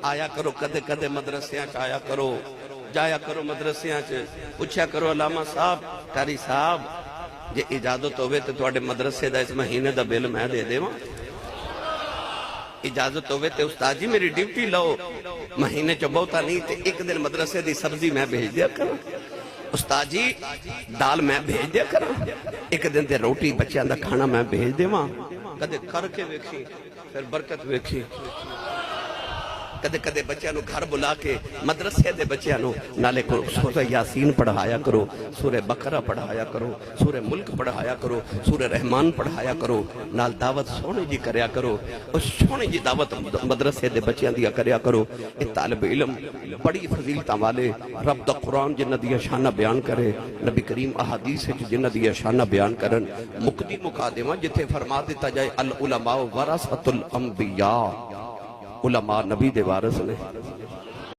آیا کرو کدے کدے مدرسیاں چ آیا کرو جایا کرو مدرسیاں چ پوچھا کرو علامہ صاحب قاری صاحب جے اجازت ہوئے تو تواڈے مدرسے دا اس مہینے دا بل میں دے دیواں اجازت ہوئے تو استاد جی میری ڈیوٹی لو مہینے چ بہتا نہیں تے ایک دن مدرسے دی سبزی میں بھیج دیا کروں استاد جی دال میں بھیج دیا کروں ایک دن تے روٹی بچیاں دا کھانا میں بھیج دیواں کدے کر کے ویکھی پھر برکت ویکھی کدے کدے بچیاں نو گھر بلا کے مدرسے دے بچیاں نو نالے کو سورہ یاسین پڑھایا کرو سورہ بقرہ پڑھایا کرو سورہ ملک پڑھایا کرو سورہ رحمان پڑھایا کرو نال دعوت سونے جی کریا کرو اور سونے جی دعوت مدرسے دے بچیاں دیا کریا کرو یہ طالب علم بڑی فضیلتاں والے رب دا قرآن جنہ دیا شانہ بیان کرے نبی کریم احادیث جنہ دیا شانہ بیان کرن مقدی مقادمہ جتھے فرما دیتا جائے العلماء ورثۃ الانبیاء علماء نبی دے وارث نے